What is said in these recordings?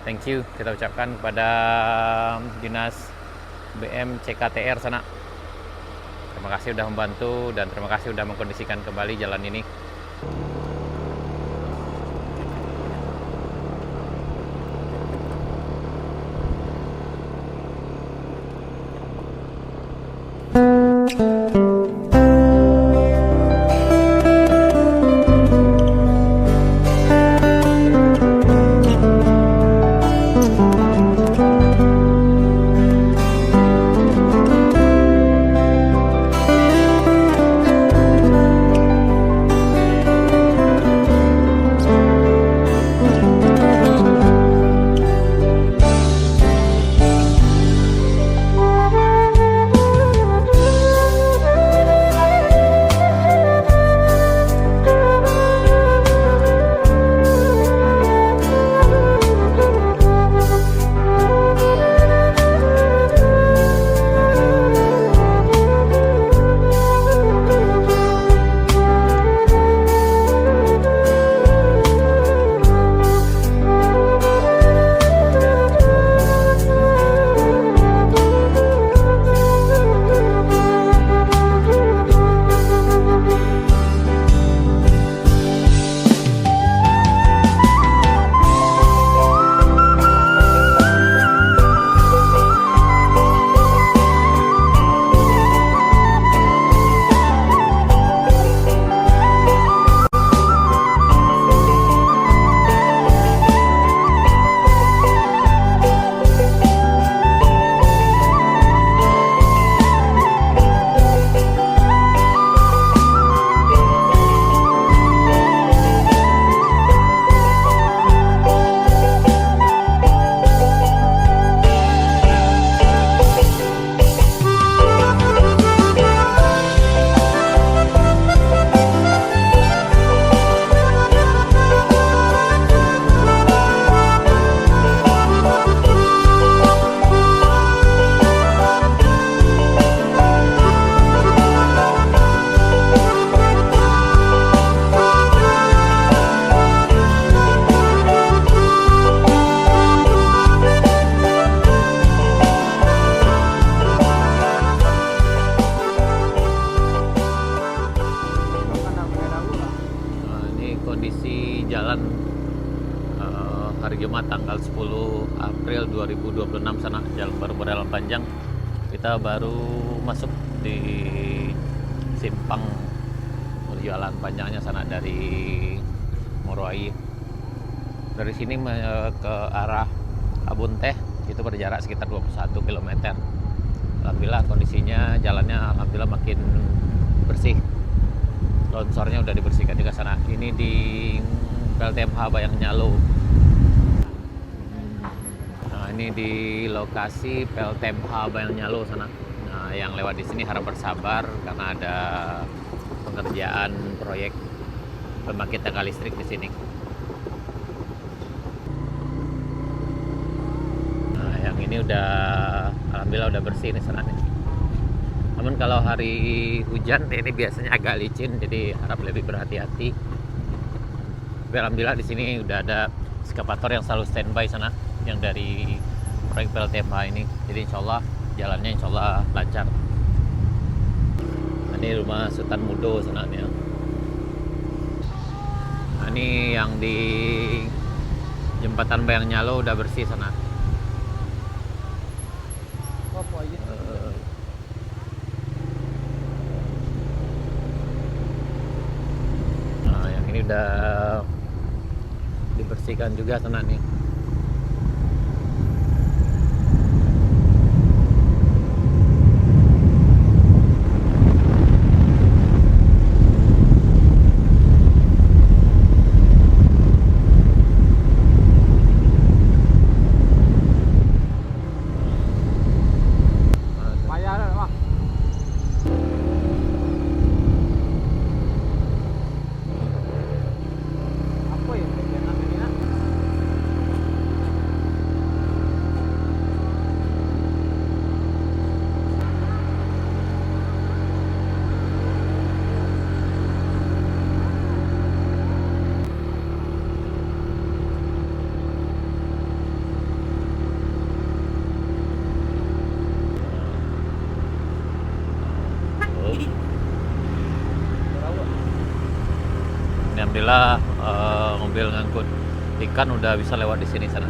Thank you kita ucapkan kepada Dinas BM CKTR sana. Terima kasih sudah membantu dan terima kasih sudah mengkondisikan kembali jalan ini. Kondisi jalan hari Jumat tanggal 10 April 2026 sana, jalan baru berjalan panjang. Kita baru masuk di simpang jalan panjangnya sana dari Moroai. Dari sini ke arah Abun Teh itu berjarak sekitar 21 km. Alhamdulillah kondisinya jalannya alhamdulillah makin bersih. Longsornya udah dibersihkan juga sana. Ini di PLTMH Bayang Nyalo. Nah, ini di lokasi PLTMH Bayang Nyalo sana. Nah, yang lewat di sini harap bersabar karena ada pengerjaan proyek pembangkit tenaga listrik di sini. Nah, yang ini udah alhamdulillah udah bersih nih sana nih. Namun kalau hari hujan ini biasanya agak licin, jadi harap lebih berhati-hati. Tapi alhamdulillah di sini udah ada eskavator yang selalu standby sana, yang dari proyek PLTMH ini. Jadi insya Allah jalannya insya Allah lancar. Nah, ini rumah Sultan Mudo sana nih. Nah, ini yang di jembatan Bayang Nyalo udah bersih sana. Ini udah dibersihkan juga sana nih. Alhamdulillah mobil ngangkut ikan udah bisa lewat di sini sana.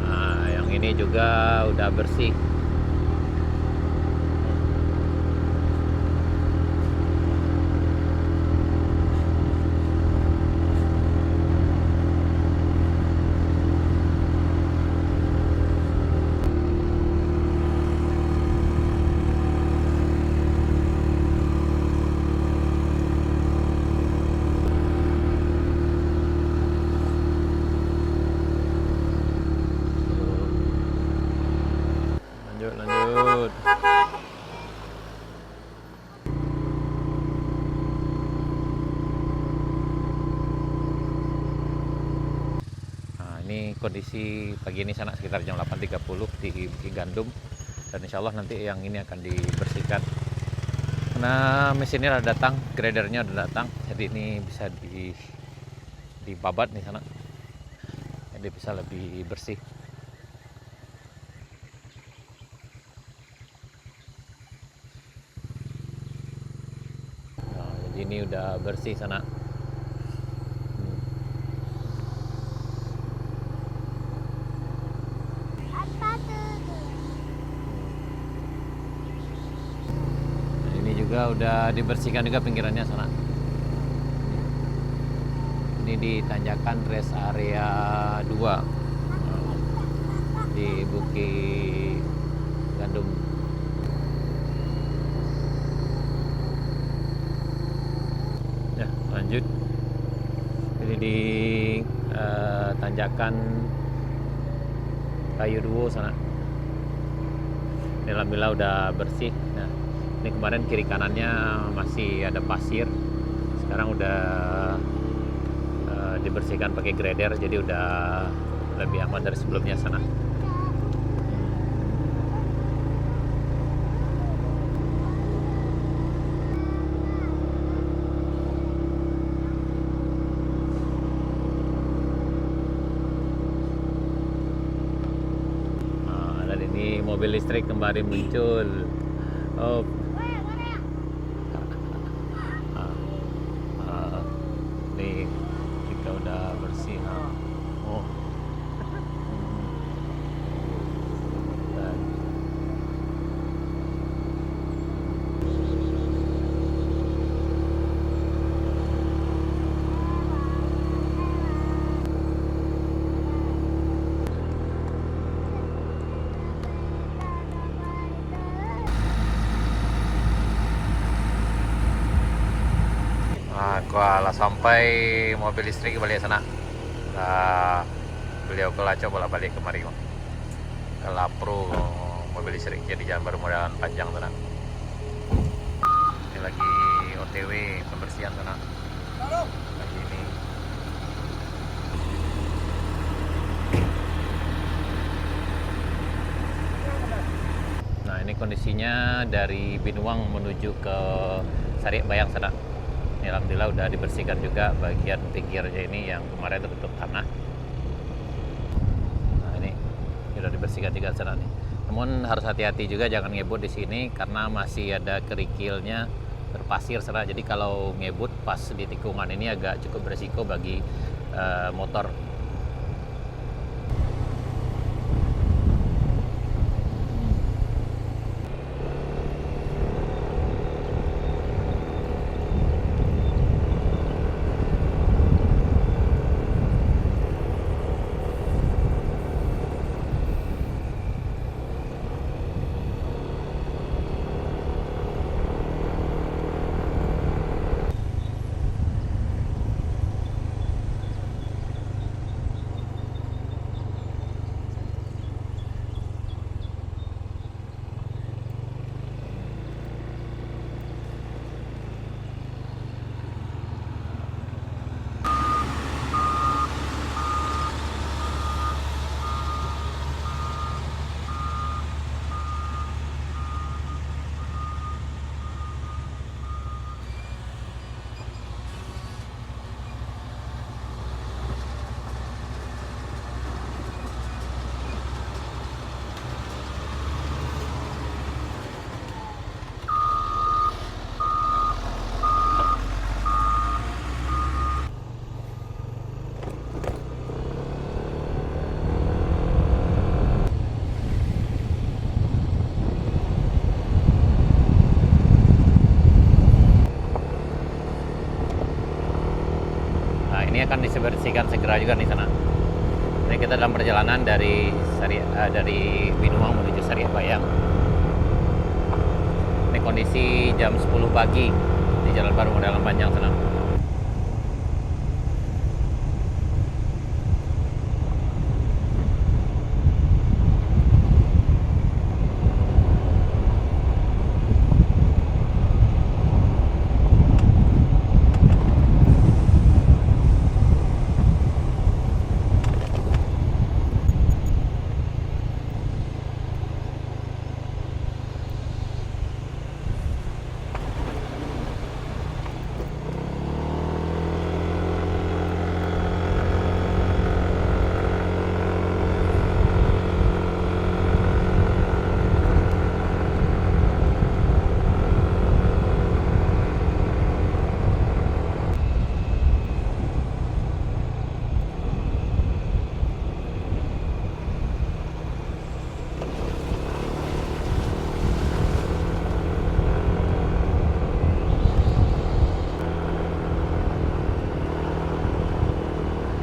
Nah, yang ini juga udah bersih. Lanjut. Nah, ini kondisi pagi ini sana sekitar jam 8.30 di Gandum, dan insya Allah nanti yang ini akan dibersihkan karena mesinnya udah datang, gradernya udah datang, jadi ini bisa dibabat di sana, jadi bisa lebih bersih. Nah, jadi ini udah bersih sana. Ini juga udah dibersihkan juga pinggirannya sana. Ini di tanjakan rest area 2 di Bukit Gandum. Ya, lanjut. Ini di tanjakan Kayu Duo sana. Ini alhamdulillah udah bersih. Nah, ini kemarin kiri kanannya masih ada pasir, sekarang udah dibersihkan pakai grader, jadi udah lebih aman dari sebelumnya sana. Nah, dan ini mobil listrik kembali muncul. Oh, nih kita udah bersih. Oh. Dan Kuala sampai mobil listrik balik sana. Nah, beliau ke Laco bola balik kemari ke Lapro mobil listrik jadi Jalan Baru Modern Panjang sana. Ini lagi OTW pembersihan sana. Lagi ini. Nah, ini kondisinya dari Binuang menuju ke Sariak Bayang sana. Ini alhamdulillah udah dibersihkan juga bagian pinggirnya ini yang kemarin tertutup tanah. Nah, ini sudah dibersihkan juga sana nih. Namun harus hati-hati juga, jangan ngebut di sini karena masih ada kerikilnya berpasir sana. Jadi kalau ngebut pas di tikungan ini agak cukup beresiko bagi motor. akan dibersihkan segera juga di sana. Ini kita dalam perjalanan dari dari Binuang menuju Saria Bayang. Ini kondisi jam 10 pagi di Jalan Baru Morelang Panjang sana.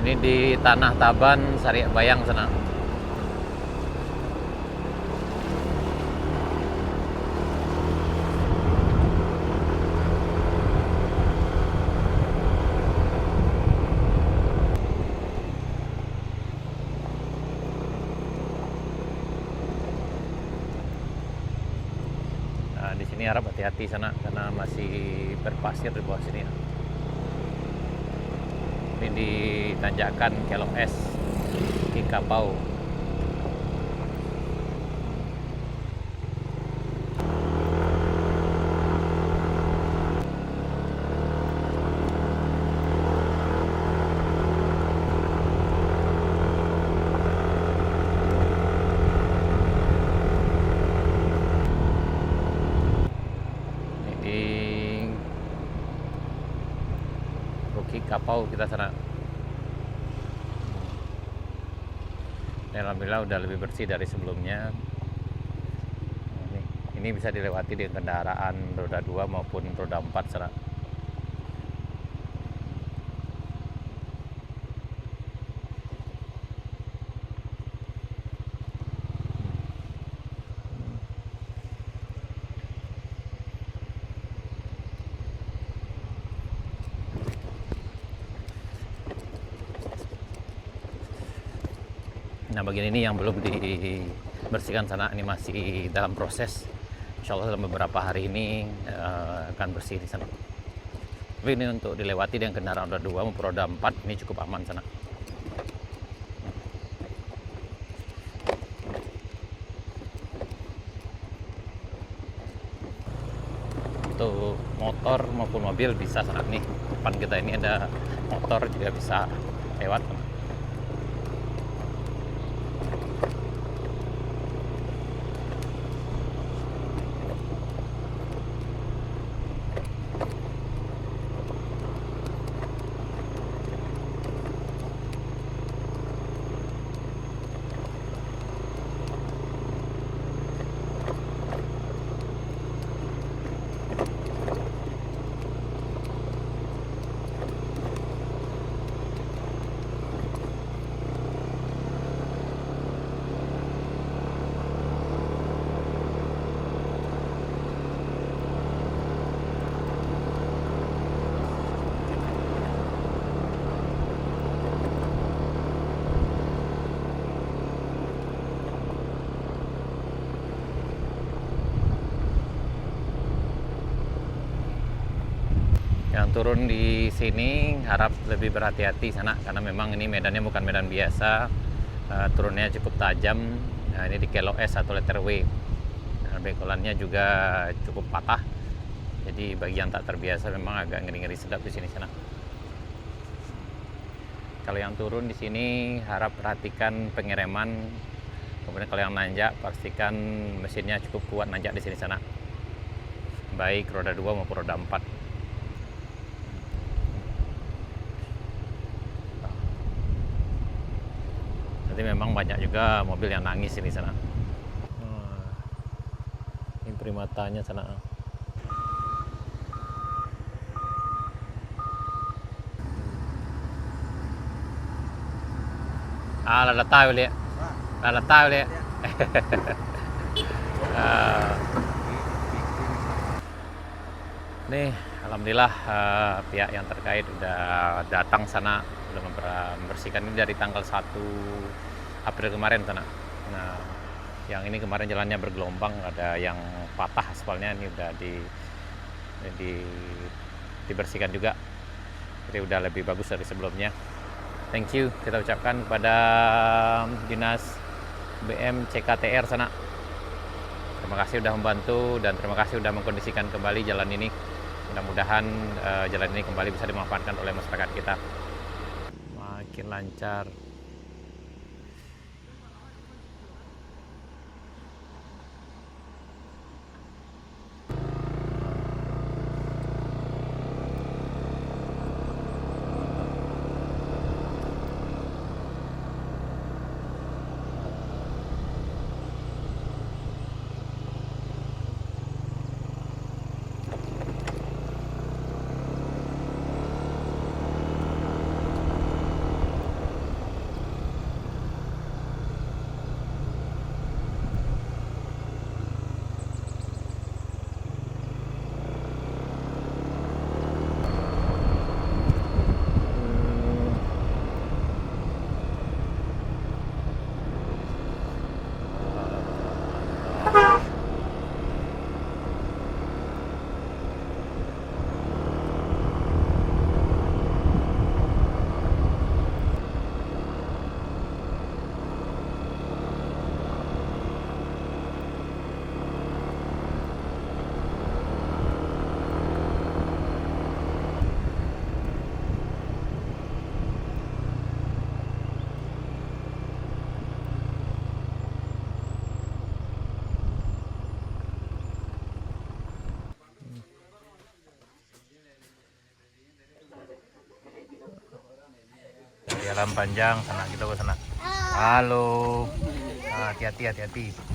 Ini di Tanah Taban, Saria Bayang sana. Nah, di sini harap hati-hati sana karena masih berpasir di bawah sini. Ini di tanjakan Kelok S Kikapau. Ini di Kapau kita sana. Alhamdulillah udah lebih bersih dari sebelumnya. Ini bisa dilewati dengan kendaraan roda 2 maupun roda 4 sana. Nah, bagian ini yang belum dibersihkan sana, ini masih dalam proses. Insya Allah dalam beberapa hari ini akan bersih di sana. Tapi ini untuk dilewati dengan kendaraan roda 2 maupun roda 4 ini cukup aman sana. Untuk motor maupun mobil bisa sana. Nih depan kita ini ada motor juga bisa lewat. Yang turun di sini harap lebih berhati-hati sana karena memang ini medannya bukan medan biasa. Turunnya cukup tajam. Nah, ini di Kelok S atau letter W. Bekolannya juga cukup patah. Jadi bagi yang tak terbiasa memang agak ngeri-ngeri sedap di sini sana. Kalau yang turun di sini harap perhatikan pengereman. Kemudian kalau yang nanjak pastikan mesinnya cukup kuat nanjak di sini sana. Baik roda 2 maupun roda 4. Nanti memang banyak juga mobil yang nangis di sana. Ini primatanya sana. Lada tahu lihat. Lada tahu lihat. Nih, alhamdulillah pihak yang terkait udah datang sana, udah membersihkan ini dari tanggal 1 April kemarin sana. Nah, yang ini kemarin jalannya bergelombang, ada yang patah aspalnya, ini udah dibersihkan juga. Jadi udah lebih bagus dari sebelumnya. Thank you kita ucapkan kepada Dinas BM CKTR sana. Terima kasih sudah membantu dan terima kasih sudah mengkondisikan kembali jalan ini. Mudah-mudahan jalan ini kembali bisa dimanfaatkan oleh masyarakat kita. Makin lancar. Jalan panjang sana, kita ke sana. Halo. Hati-hati, hati-hati.